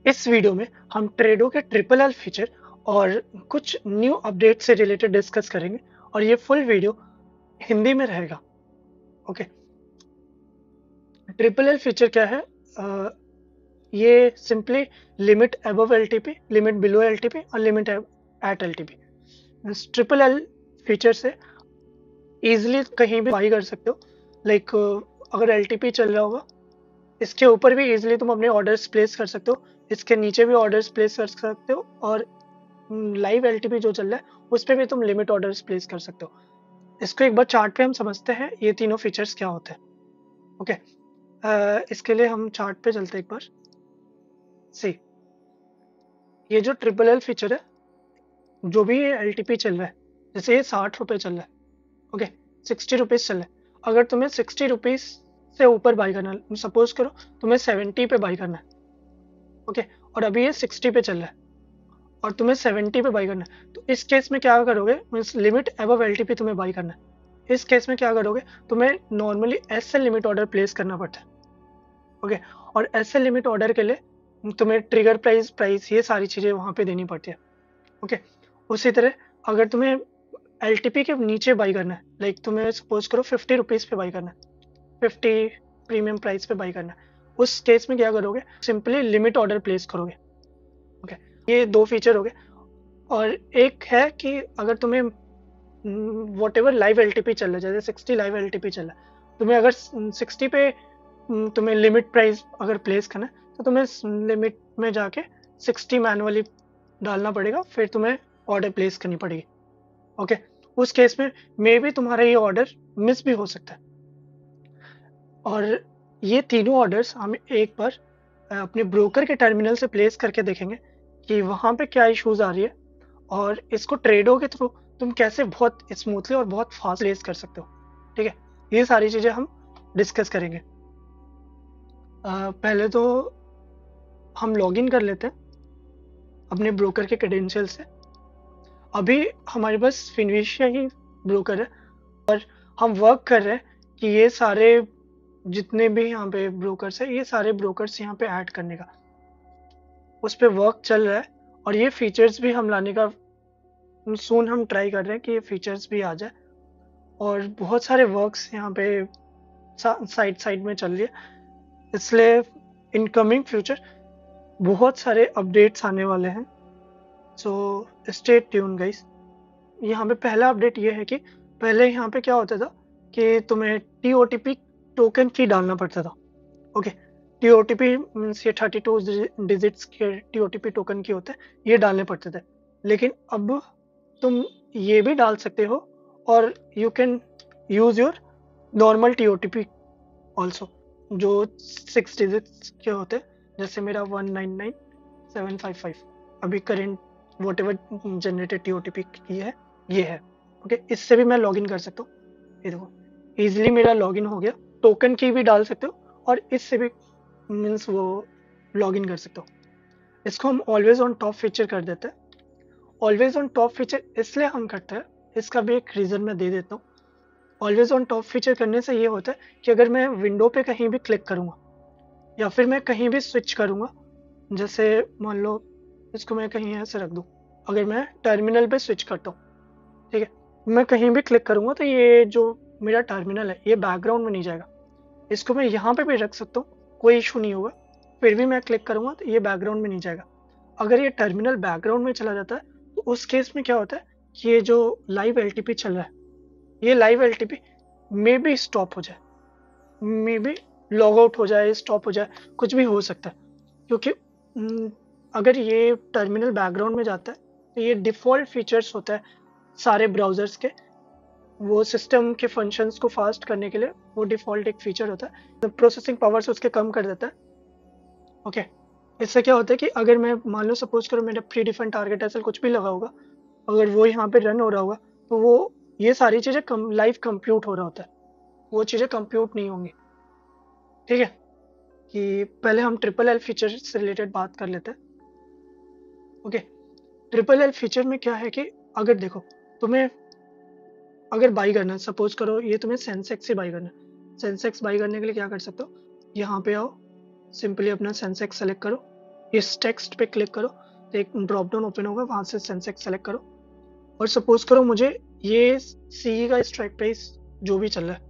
इस वीडियो में हम ट्रेडो के ट्रिपल एल फीचर और कुछ न्यू अपडेट से रिलेटेड डिस्कस करेंगे और ये फुल वीडियो हिंदी में रहेगा। ओके, ट्रिपल एल फीचर क्या है? ये simply limit above LTP, limit below LTP और limit at LTP. Triple L feature से इजीली कहीं भी बाई कर सकते हो। लाइक अगर एलटीपी चल रहा होगा, इसके ऊपर भी इजीली तुम अपने ऑर्डर्स प्लेस कर सकते हो, इसके नीचे भी ऑर्डर्स प्लेस कर सकते हो और लाइव एलटीपी जो चल रहा है उस पर भी तुम लिमिट ऑर्डर्स प्लेस कर सकते हो। इसको एक बार चार्ट पे हम समझते हैं ये तीनों फीचर्स क्या होते हैं। ओके, इसके लिए हम चार्ट पे चलते हैं एक बार। सी, ये जो ट्रिपल एल फीचर है, जो भी एलटीपी चल रहा है, जैसे ये 60 रुपये चल रहा है, ओके, 60 रुपीज़ चल रहा है। अगर तुम्हें 60 रुपीज़ से ऊपर बाई करना है, सपोज करो तुम्हें 70 पे बाई करना है, ओके, और अभी ये 60 पे चल रहा है और तुम्हें 70 पे बाई करना है, तो इस केस में क्या करोगे? मीन्स लिमिट अबव एलटीपी तुम्हें बाई करना है। इस केस में क्या करोगे? तुम्हें normally SL limit order place करना पड़ता है, ओके, और एसएल लिमिट ऑर्डर के लिए तुम्हें ट्रिगर प्राइस ये सारी चीज़ें वहाँ पे देनी पड़ती है, ओके। उसी तरह अगर तुम्हें एलटीपी के नीचे बाई करना है, लाइक तुम्हें सपोज करो 50 रुपीज़ पे बाई करना है, 50 प्रीमियम प्राइस पे बाई करना है, उस केस में क्या करोगे? सिंपली लिमिट ऑर्डर प्लेस करोगे, ओके। ये दो फीचर हो गए। और एक है कि अगर तुम्हें वॉट एवर लाइव एलटीपी चल रहा है, जैसे 60 लाइव एलटीपी चल रहा है, तुम्हें अगर 60 पे तुम्हें लिमिट प्राइस अगर प्लेस करना है तो तुम्हें लिमिट में जाके 60 मैनुअली डालना पड़ेगा, फिर तुम्हें ऑर्डर प्लेस करनी पड़ेगी, ओके। उस केस में मे भी तुम्हारा ये ऑर्डर मिस भी हो सकता है। और ये तीनों ऑर्डर्स हम एक बार अपने ब्रोकर के टर्मिनल से प्लेस करके देखेंगे कि वहाँ पे क्या इश्यूज आ रही है और इसको ट्रेडो के थ्रू तुम कैसे बहुत स्मूथली और बहुत फास्ट प्लेस कर सकते हो, ठीक है। ये सारी चीज़ें हम डिस्कस करेंगे। पहले तो हम लॉगिन कर लेते हैं अपने ब्रोकर के क्रेडेंशियल से। अभी हमारे पास फिनविशिया ही ब्रोकर है और हम वर्क कर रहे हैं कि ये सारे जितने भी यहाँ पे ब्रोकर्स है, ये सारे ब्रोकर्स यहाँ पे ऐड करने का उस पर वर्क चल रहा है। और ये फीचर्स भी हम लाने का सून हम ट्राई कर रहे हैं कि ये फीचर्स भी आ जाए। और बहुत सारे वर्क्स यहाँ पे साइड में चल रही है, इसलिए इनकमिंग फ्यूचर बहुत सारे अपडेट्स आने वाले हैं। So stay tune guys. यहाँ पे पहला अपडेट ये है कि पहले यहाँ पे क्या होता था कि तुम्हें TOTP टोकन की डालना पड़ता था, ओके। TOTP मीन्स ये 32 डिजिट्स के TOTP टोकन की होते हैं, ये डालने पड़ते थे। लेकिन अब तुम ये भी डाल सकते हो और you can use your normal TOTP also, जो 6 डिजिट्स के होते हैं, जैसे मेरा 199755 अभी current what ever generated TOTP की है, ये है, ओके। इससे भी मैं लॉगिन कर सकता हूँ। ये देखो ईजिली मेरा लॉगिन हो गया। टोकन की भी डाल सकते हो और इससे भी मीन्स वो लॉगिन कर सकते हो। इसको हम ऑलवेज ऑन टॉप फीचर कर देते हैं। ऑलवेज ऑन टॉप फीचर इसलिए हम करते हैं, इसका भी एक रीज़न मैं दे देता हूँ। ऑलवेज ऑन टॉप फीचर करने से ये होता है कि अगर मैं विंडो पे कहीं भी क्लिक करूँगा या फिर मैं कहीं भी स्विच करूँगा, जैसे मान लो इसको मैं कहीं ऐसे रख दूँ, अगर मैं टर्मिनल पे स्विच करता हूँ, ठीक है, मैं कहीं भी क्लिक करूँगा तो ये जो मेरा टर्मिनल है ये बैकग्राउंड में नहीं जाएगा। इसको मैं यहाँ पे भी रख सकता हूँ, कोई इशू नहीं होगा, फिर भी मैं क्लिक करूँगा तो ये बैकग्राउंड में नहीं जाएगा। अगर ये टर्मिनल बैकग्राउंड में चला जाता है तो उस केस में क्या होता है कि ये जो लाइव एलटीपी चल रहा है, ये लाइव एलटीपी मे भी स्टॉप हो जाए, मे भी लॉग आउट हो जाए, स्टॉप हो जाए, कुछ भी हो सकता है। क्योंकि अगर ये टर्मिनल बैकग्राउंड में जाता है तो ये डिफ़ॉल्ट फीचर्स होता है सारे ब्राउज़र्स के, वो सिस्टम के फंक्शंस को फास्ट करने के लिए वो डिफ़ॉल्ट एक फीचर होता है, तो प्रोसेसिंग पावर से उसके कम कर देता है, ओके। इससे क्या होता है कि अगर मैं मान लो सपोज करो मेरा प्री डिफाइंड टारगेट ऐसा कुछ भी लगा होगा, अगर वो यहाँ पे रन हो रहा होगा तो वो ये सारी चीज़ें लाइव कंप्यूट हो रहा होता है, वो चीज़ें कंप्यूट नहीं होंगी, ठीक है। कि पहले हम ट्रिपल एल फीचर से रिलेटेड बात कर लेते हैं, ओके। ट्रिपल एल फीचर में क्या है कि अगर देखो तुम्हें अगर बाई करना है, सपोज करो ये तुम्हें सेंसेक्स से बाई करना है, सेंसेक्स बाई करने के लिए क्या कर सकते हो, यहाँ पे आओ, सिंपली अपना सेंसेक्स सेलेक्ट करो, इस टेक्स्ट पे क्लिक करो तो एक ड्रॉप डाउन ओपन होगा, वहां से सेंसेक्स सेलेक्ट करो और सपोज करो मुझे ये सी का स्ट्राइक प्राइस जो भी चल रहा है,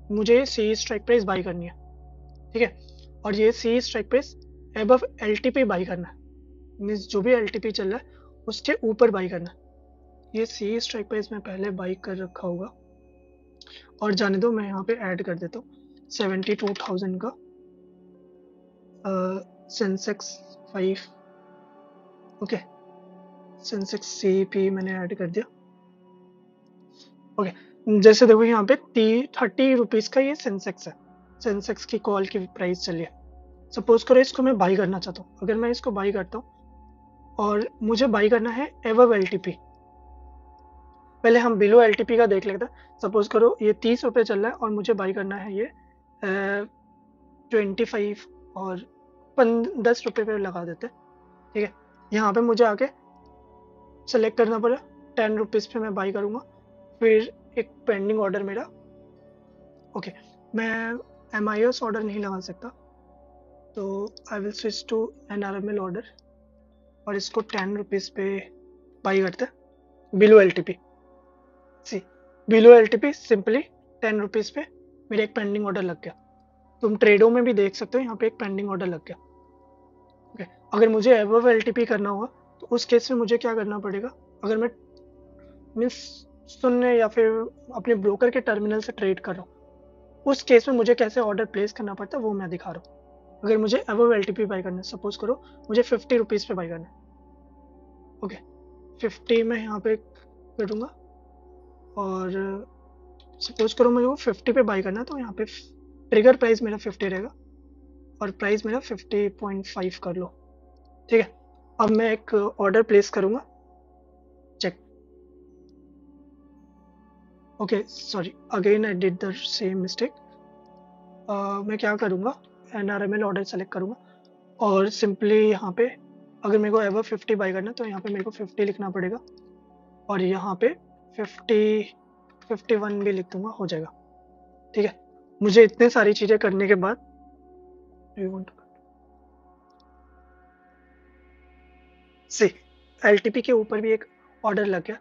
मुझे सी स्ट्राइक प्राइस बाई करनी है, ठीक है। और ये सी strike price above LTP buy करना है, मीन्स जो भी एलटीपी चल रहा है उसके ऊपर बाई करना है। ये सी स्ट्राइक प्राइस मैं पहले बाई कर रखा होगा और जाने दो, मैं यहाँ पे ऐड कर देता हूँ 72,000 का सेंसेक्स 5, ओके, सेंसेक्स सीपी मैंने ऐड कर दिया, ओके। जैसे देखो यहाँ पे 30 रुपीज़ का ये सेंसेक्स है, सेंसेक्स की कॉल की प्राइस चलिए, सपोज करो इसको मैं बाई करना चाहता हूँ। अगर मैं इसको बाई करता हूँ और मुझे बाई करना है एबव एलटीपी, पहले हम बिलो एलटीपी का देख लेते हैं। सपोज करो ये 30 रुपये चल रहा है और मुझे बाई करना है ये 25 और 10 रुपये पे लगा देते हैं, ठीक है। यहाँ पे मुझे आके सेलेक्ट करना पड़ा, 10 रुपीज़ पे मैं बाई करूँगा, फिर एक पेंडिंग ऑर्डर मेरा, ओके। मैं MIS ऑर्डर नहीं लगा सकता तो I will switch to NRML order और इसको 10 रुपीज़ पे बाई करते हैं below LTP. See below LTP simply 10 rupees पे मेरा एक पेंडिंग ऑर्डर लग गया। तुम ट्रेडो में भी देख सकते हो, यहाँ पे एक पेंडिंग ऑर्डर लग गया, ओके। अगर मुझे एबव एलटीपी करना होगा तो उस केस में मुझे क्या करना पड़ेगा, अगर मैं मीन्स सुनने या फिर अपने ब्रोकर के टर्मिनल से ट्रेड कर रहा हूँ, उस केस में मुझे कैसे ऑर्डर प्लेस करना पड़ता है वो मैं दिखा रहा हूँ। अगर मुझे एबव एलटीपी बाई करना है, सपोज करो मुझे 50 रुपीज़ पे बाई करना है, ओके, 50 में यहाँ पे करूँगा और सपोज करो मुझे वो 50 पे बाई करना है तो यहाँ पे ट्रिगर प्राइस मेरा 50 रहेगा और प्राइस मेरा 50.5 कर लो, ठीक है। अब मैं एक ऑर्डर प्लेस करूँगा, check, okay, sorry again I did the same mistake. मैं क्या करूँगा, NRML ऑर्डर सेलेक्ट करूँगा और सिंपली यहाँ पे अगर मेरे को एवर 50 बाई करना है तो यहाँ पे मेरे को 50 लिखना पड़ेगा और यहाँ पे 51 भी लिख दूंगा, हो जाएगा, ठीक है। मुझे इतने सारी चीज़ें करने के बाद सी LTP के ऊपर भी एक ऑर्डर लग गया,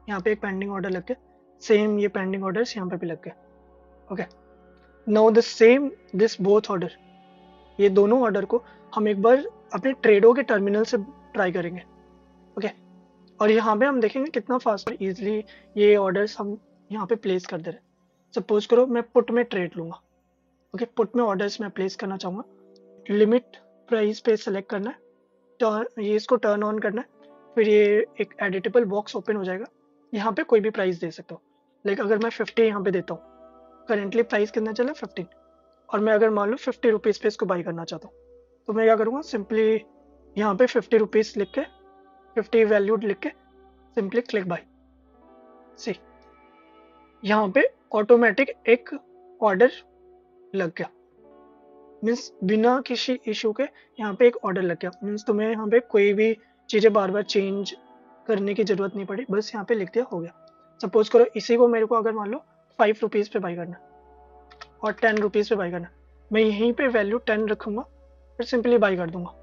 यहाँ पे एक पेंडिंग ऑर्डर लग गया, सेम ये पेंडिंग ऑर्डर्स यहाँ पे भी लग गया, okay. Now the same this both order, ये दोनों ऑर्डर को हम एक बार अपने ट्रेडो के टर्मिनल से ट्राई करेंगे, ओके। और यहाँ पे हम देखेंगे कितना फास्ट और इजीली ये ऑर्डर्स हम यहाँ पे प्लेस कर दे रहे हैं। सपोज करो मैं पुट में ट्रेड लूँगा, ओके, पुट में ऑर्डर्स मैं प्लेस करना चाहूँगा, लिमिट प्राइस पे सेलेक्ट करना है, ये इसको टर्न ऑन करना है, फिर ये एक एडिटेबल बॉक्स ओपन हो जाएगा, यहाँ पे कोई भी प्राइस दे सकता हूँ। लाइक अगर मैं 50 यहाँ पे देता हूँ, करेंटली प्राइस कितना चला 15, और मैं अगर मान लो 50 रुपीज़ पे इसको बाई करना चाहता हूँ तो मैं क्या करूँगा, सिंपली यहाँ पे 50 रुपीज़ लिख के 50 वैल्यूड लिख के सिंपली क्लिक बाई, सी यहाँ पे ऑटोमेटिक एक ऑर्डर लग गया, मीन्स बिना किसी इशू के यहाँ पे एक ऑर्डर लग गया, मीन्स तुम्हें यहाँ पे कोई भी चीज़ें बार बार चेंज करने की ज़रूरत नहीं पड़ी, बस यहाँ पे लिख दिया, हो गया। सपोज करो इसी को मेरे को अगर मान लो 5 रुपीज़ पे बाई करना और 10 रुपीज़ पे बाई करना, मैं यहीं पे वैल्यू 10 रखूँगा फिर सिंपली बाई कर दूंगा,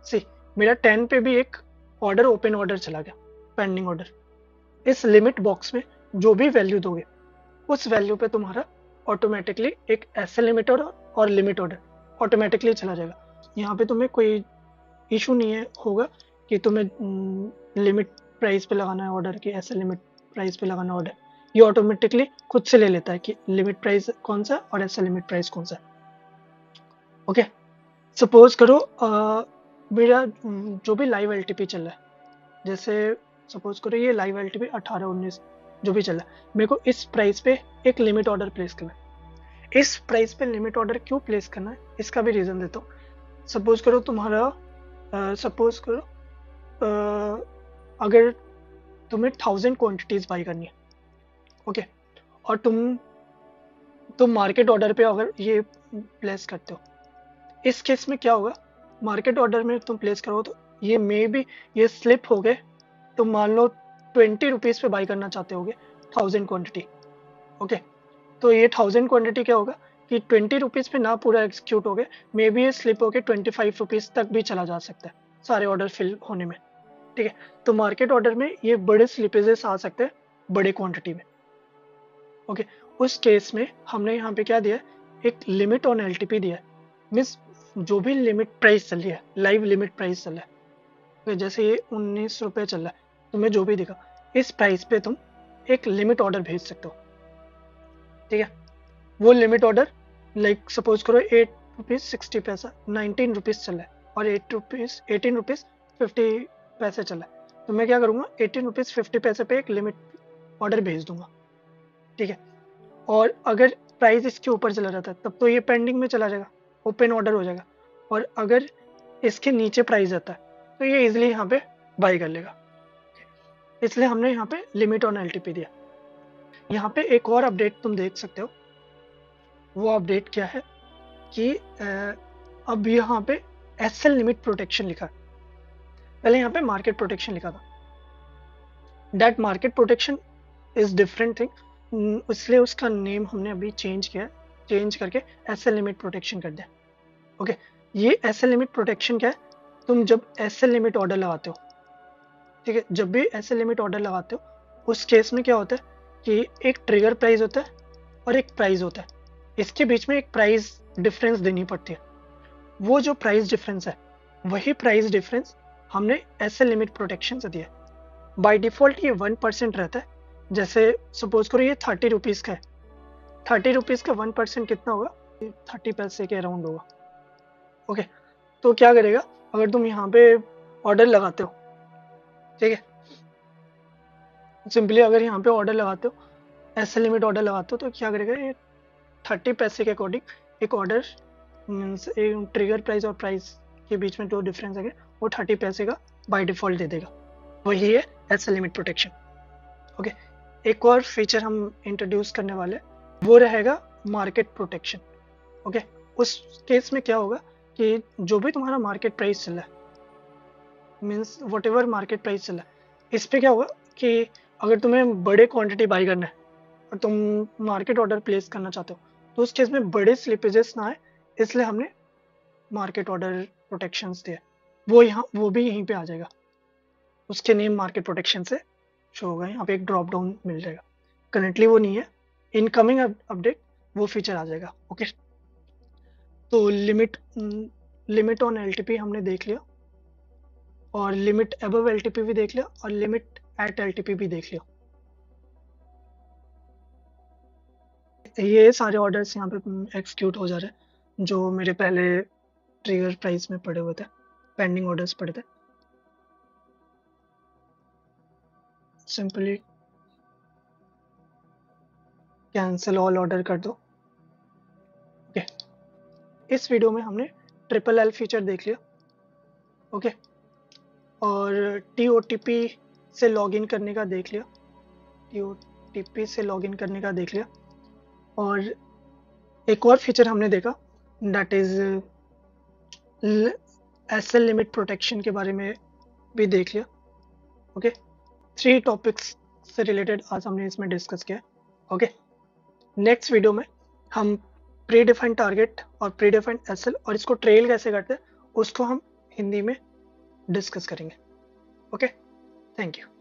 सी मेरा 10 पे भी एक ऑर्डर ओपन ऑर्डर चला गया, पेंडिंग ऑर्डर। इस लिमिट बॉक्स में जो भी वैल्यू दोगे उस वैल्यू पे तुम्हारा ऑटोमेटिकली एक ऐसे लिमिट ऑर्डर और लिमिट ऑर्डर ऑटोमेटिकली चला जाएगा। यहाँ पे तुम्हें कोई इशू नहीं है होगा कि तुम्हें लिमिट प्राइस पे लगाना है ऑर्डर की ऐसे लिमिट प्राइस पे लगाना ऑर्डर, ये ऑटोमेटिकली खुद से ले लेता है कि लिमिट प्राइस कौन सा और ऐसा लिमिट प्राइस कौन सा, ओके। सपोज करो मेरा जो भी लाइव LTP चल रहा है, जैसे सपोज करो ये लाइव LTP 18-19 जो भी चल रहा है, मेरे को इस प्राइस पे एक लिमिट ऑर्डर प्लेस करना है। इस प्राइस पे लिमिट ऑर्डर क्यों प्लेस करना है इसका भी रीज़न देता हूँ। सपोज करो तुम्हारा सपोज करो अगर तुम्हें 1000 क्वांटिटीज बाई करनी है, ओके, और तुम मार्केट ऑर्डर पे अगर ये प्लेस करते हो, इस केस में क्या होगा, मार्केट ऑर्डर में तुम प्लेस करो तो ये मे बी ये स्लिप हो गए, तुम मान लो 20 रुपीज़ पे बाई करना चाहते होगे 1000 क्वांटिटी, ओके। तो ये 1000 क्वांटिटी क्या होगा, कि 20 रुपीज़ पे ना पूरा एग्जीक्यूट हो गए, मे बी ये स्लिप होके 25 रुपीज़ तक भी चला जा सकता है सारे ऑर्डर फिल होने में। ठीक है, तो मार्केट ऑर्डर में ये बड़े स्लिपेजेस आ सकते हैं बड़े क्वांटिटी में। ओके, उस केस में हमने यहाँ पे क्या दिया, एक लिमिट ऑन एलटीपी दिया है। मीन्स जो भी लिमिट प्राइस चल रही है, लाइव लिमिट प्राइस चल रहा है, तो जैसे ये 19 रुपये चल रहा है, तुम्हें जो भी दिखा इस प्राइस पे तुम एक लिमिट ऑर्डर भेज सकते हो। ठीक है, वो लिमिट ऑर्डर लाइक सपोज करो 8 रुपीज़ 60 पैसा 19 रुपीज़ चल रहा है और 18 रुपीज़ 50 पैसे चल रहा है, तो मैं क्या करूँगा 18 रुपीज़ 50 पैसे पे एक लिमिट ऑर्डर भेज दूंगा। ठीक है, और अगर प्राइस इसके ऊपर चला जाता है तब तो ये पेंडिंग में चला जाएगा, ओपन ऑर्डर हो जाएगा, और अगर इसके नीचे प्राइस आता है तो ये इजिली यहाँ पे बाई कर लेगा। इसलिए हमने यहाँ पे लिमिट ऑन एलटीपी दिया। यहाँ पे एक और अपडेट तुम देख सकते हो, वो अपडेट क्या है कि अब यहाँ पे एसएल लिमिट प्रोटेक्शन लिखा है, पहले यहाँ पे मार्केट प्रोटेक्शन लिखा था। That market protection is different thing, इसलिए उसका नेम हमने अभी चेंज किया, चेंज करके एसएल लिमिट प्रोटेक्शन कर दिया। ओके, ये एसएल लिमिट प्रोटेक्शन क्या है, तुम जब एसएल लिमिट ऑर्डर लगाते हो, ठीक है, जब भी एसएल लिमिट ऑर्डर लगाते हो उस केस में क्या होता है कि एक ट्रिगर प्राइस होता है और एक प्राइस होता है, इसके बीच में एक प्राइस डिफरेंस देनी पड़ती है। वो जो प्राइस डिफरेंस है वही प्राइस डिफरेंस हमने एसएल लिमिट प्रोटेक्शन से दिया। बाय डिफॉल्ट ये 1% रहता है, जैसे सपोज करो ये 30 रुपीज़ का है, 30 रुपीज़ का 1% कितना होगा, 30 पैसे के अराउंड होगा। ओके, तो क्या करेगा अगर तुम यहाँ पे ऑर्डर लगाते हो, ठीक है, सिंपली अगर यहाँ पे ऑर्डर लगाते हो, एसएल लिमिट ऑर्डर लगाते हो, तो क्या करेगा ये 30 पैसे के अकॉर्डिंग एक ऑर्डर मीन्स ट्रिगर प्राइस और प्राइस के बीच में जो डिफरेंस है वो 30 पैसे का बाय डिफॉल्ट दे देगा। वही है एसएल लिमिट प्रोटेक्शन। ओके, एक और फीचर हम इंट्रोड्यूस करने वाले, वो रहेगा मार्केट प्रोटेक्शन। ओके, उस केस में क्या होगा कि जो भी तुम्हारा मार्केट प्राइस चल रहा है, means what ever market price चल रहा है, इस पे क्या होगा कि अगर तुम्हें बड़े क्वांटिटी बाई करना है और तुम मार्केट ऑर्डर प्लेस करना चाहते हो, तो उस केस में बड़े स्लिपेजेस ना आए, इसलिए हमने मार्केट ऑर्डर प्रोटेक्शंस दिए। वो भी यहीं पे आ जाएगा, उसके नेम मार्केट प्रोटेक्शन से शो होगा, यहाँ पे एक ड्रॉप डाउन मिल जाएगा। करंटली वो नहीं है, इनकमिंग अपडेट वो फीचर आ जाएगा। ओके, तो लिमिट ऑन एलटीपी हमने देख लिया, और लिमिट अबव एलटीपी भी देख लिया, और लिमिट एट एलटीपी भी देख लिया। ये सारे ऑर्डर्स यहाँ पे एक्सिक्यूट हो जा रहे हैं जो मेरे पहले ट्रिगर प्राइस में पड़े हुए थे, पेंडिंग ऑर्डर्स पड़े थे। सिंपली कैंसिल ऑल ऑर्डर कर दो। ओके, इस वीडियो में हमने ट्रिपल एल फीचर देख लिया। ओके, और टीओटीपी से लॉगिन करने का देख लिया, टीओटीपी से लॉगिन करने का देख लिया, और एक और फीचर हमने देखा that is SL limit protection के बारे में भी देख लिया। ओके, 3 टॉपिक्स से रिलेटेड आज हमने इसमें डिस्कस किया। ओके, नेक्स्ट वीडियो में हम प्री डिफाइंड टारगेट और प्री डिफाइंड एसएल और इसको ट्रेल कैसे करते हैं उसको हम हिंदी में डिस्कस करेंगे। Okay, thank you.